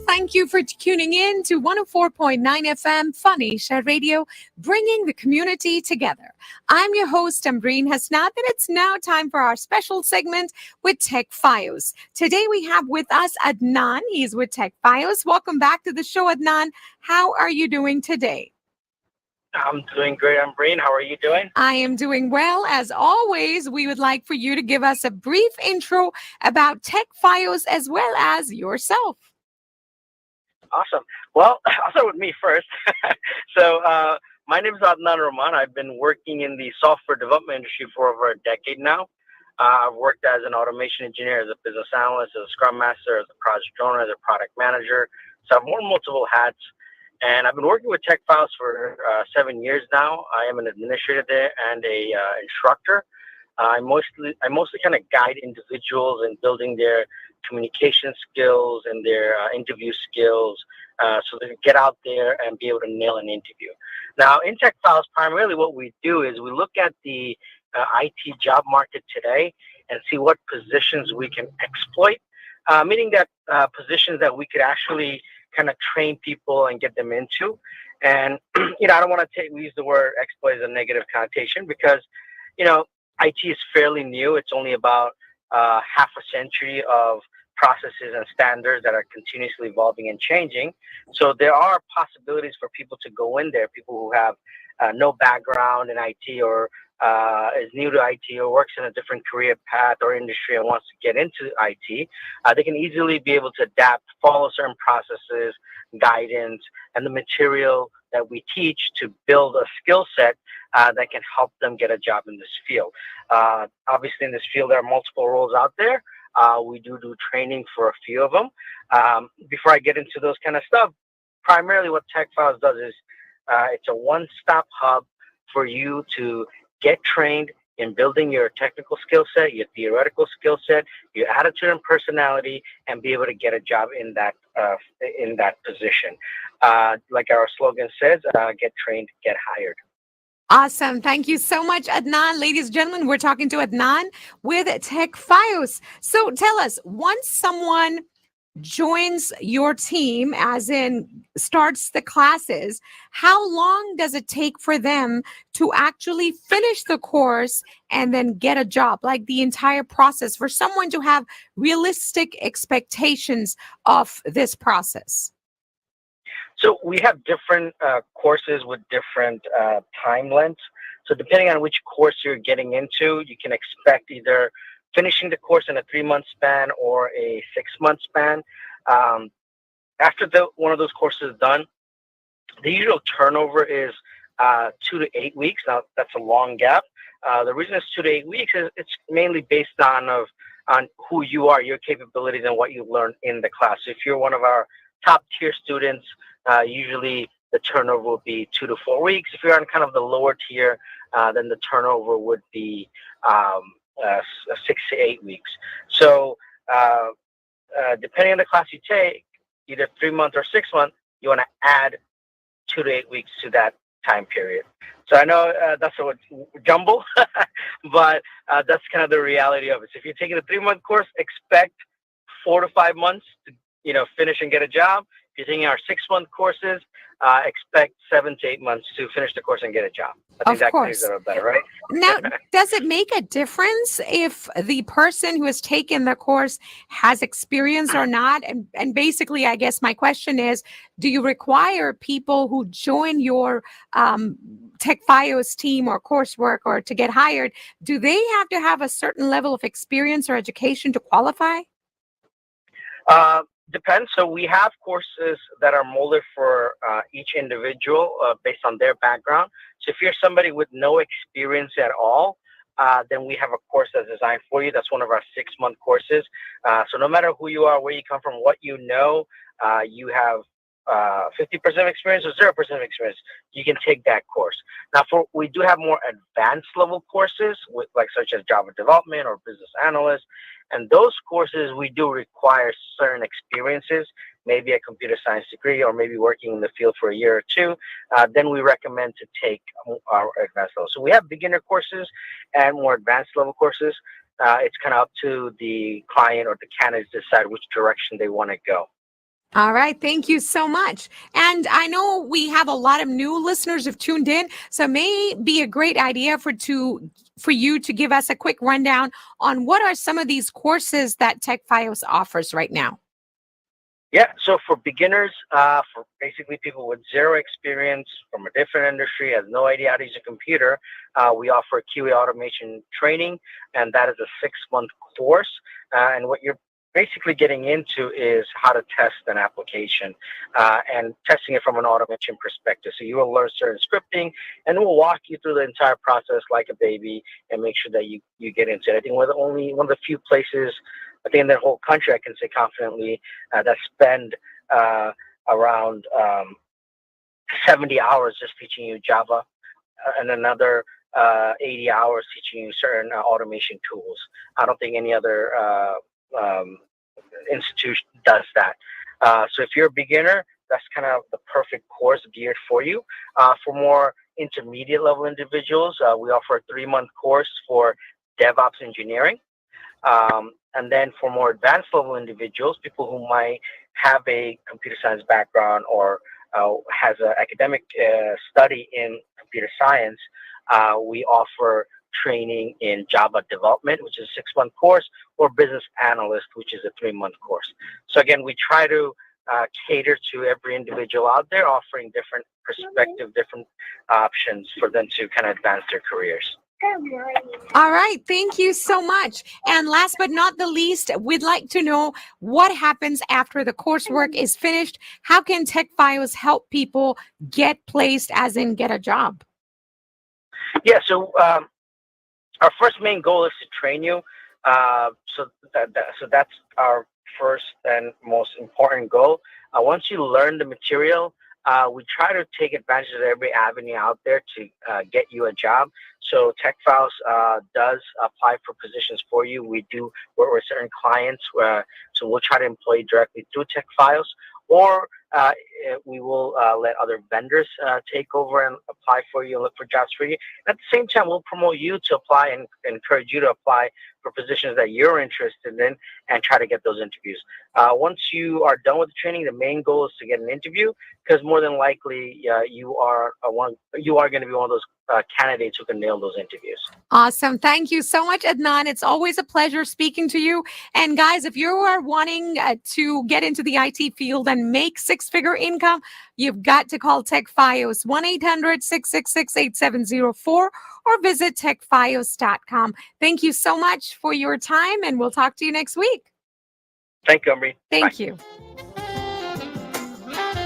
Thank you for tuning in to 104.9 FM Funasia Radio, bringing the community together. I'm your host, Ambreen Hasnat, and it's now time for our special segment with Tech Fios. Today we have with us Adnan. He's with Tech Fios. Welcome back to the show, Adnan. How are you doing today? I'm doing great. I'm Breen. How are you doing? I am doing well. As always, we would like for you to give us a brief intro about Tech Fios as well as yourself. Awesome. Well, I'll start with me first. So, my name is Adnan Rahman. I've been working in the software development industry for over a decade now. I've worked as an automation engineer, as a business analyst, as a scrum master, as a project owner, as a product manager. So I've worn multiple hats. And I've been working with Tech Files for 7 years now. I am an administrator there and a instructor. I mostly kind of guide individuals in building their communication skills and their interview skills, so they can get out there and be able to nail an interview. Now, in Tech Files, primarily what we do is we look at the IT job market today and see what positions we can exploit, meaning that positions that we could actually kind of train people and get them into. And, I don't want to we use the word exploit as a negative connotation because, IT is fairly new. It's only about half a century of processes and standards that are continuously evolving and changing. So there are possibilities for people to go in there, people who have no background in IT or is new to IT or works in a different career path or industry and wants to get into IT. They can easily be able to adapt, follow certain processes, guidance, and the material that we teach to build a skill set that can help them get a job in this field. Obviously, in this field, there are multiple roles out there. We do training for a few of them. Before I get into those kind of stuff, primarily what Tech Files does is it's a one-stop hub for you to get trained in building your technical skill set, your theoretical skill set, your attitude and personality, and be able to get a job in that position. Like our slogan says, get trained, get hired. Awesome. Thank you so much, Adnan. Ladies and gentlemen, we're talking to Adnan with Tech Fios. So tell us, once someone joins your team, as in starts the classes, how long does it take for them to actually finish the course and then get a job? Like the entire process for someone to have realistic expectations of this process. So we have different courses with different time lengths. So depending on which course you're getting into, you can expect either finishing the course in a 3-month span or a 6-month span. After one of those courses is done, the usual turnover is 2 to 8 weeks. Now, that's a long gap. The reason it's 2 to 8 weeks is it's mainly based on who you are, your capabilities, and what you learned in the class. So if you're one of our top tier students, usually the turnover will be 2 to 4 weeks. If you're on kind of the lower tier, then the turnover would be 6 to 8 weeks. So depending on the class you take, either 3 months or 6 months, you want to add 2 to 8 weeks to that time period. So I know that's a jumble, but that's kind of the reality of it. So if you're taking a 3-month course, expect 4 to 5 months to finish and get a job. If you're taking our 6-month courses, expect 7 to 8 months to finish the course and get a job. I think that clears it up better, right? Now, does it make a difference if the person who has taken the course has experience or not? And basically, I guess my question is, do you require people who join your Tech Fios team or coursework or to get hired, do they have to have a certain level of experience or education to qualify? Depends. So we have courses that are molded for each individual based on their background. So if you're somebody with no experience at all, then we have a course that's designed for you. That's one of our 6-month courses. So no matter who you are, where you come from, what you know, you have 50% experience or 0% experience, you can take that course. Now, we do have more advanced level courses with such as Java development or business analyst. And those courses, we do require certain experiences, maybe a computer science degree or maybe working in the field for a year or two. Then we recommend to take our advanced level. So we have beginner courses and more advanced level courses. It's kind of up to the client or the candidate to decide which direction they want to go. All right. Thank you so much. And I know we have a lot of new listeners who've tuned in, so it may be a great idea for you to give us a quick rundown on what are some of these courses that TechFios offers right now. Yeah, so for beginners, for basically people with zero experience from a different industry, has no idea how to use a computer, we offer QA automation training, and that is a 6-month course. And what you're basically getting into is how to test an application and testing it from an automation perspective. So you will learn certain scripting, and we'll walk you through the entire process like a baby and make sure that you get into it. I think we're the only one of the few places, I think in the whole country, I can say confidently, that spend around 70 hours just teaching you Java, and another 80 hours teaching you certain automation tools. I don't think any other institution does that. So if you're a beginner, that's kind of the perfect course geared for you. For more intermediate level individuals, we offer a 3-month course for DevOps engineering. And then for more advanced level individuals, people who might have a computer science background or has an academic study in computer science, we offer training in Java development, which is a 6-month course, or business analyst, which is a 3-month course. So again, we try to cater to every individual out there, offering different perspective, different options for them to kind of advance their careers. All right. Thank you so much. And last but not the least, we'd like to know what happens after the coursework is finished. How can TechFios help people get placed, as in get a job? Yeah, so our first main goal is to train you. So that's our first and most important goal. Once you learn the material, we try to take advantage of every avenue out there to get you a job. So TechFiles does apply for positions for you. We do work with certain clients, so we'll try to employ you directly through TechFiles, or we will let other vendors take over and apply for you and look for jobs for you. At the same time, we'll promote you to apply and encourage you to apply for positions that you're interested in and try to get those interviews. Once you are done with the training, the main goal is to get an interview, because more than likely you are going to be one of those candidates who can nail those interviews. Awesome. Thank you so much, Adnan. It's always a pleasure speaking to you. And guys, if you are wanting to get into the IT field and make 6-figure income, you've got to call TechFios 1-800-666-8704 or visit techfios.com. Thank you so much for your time, and we'll talk to you next week. Thank you, Amri. Thank Bye. you.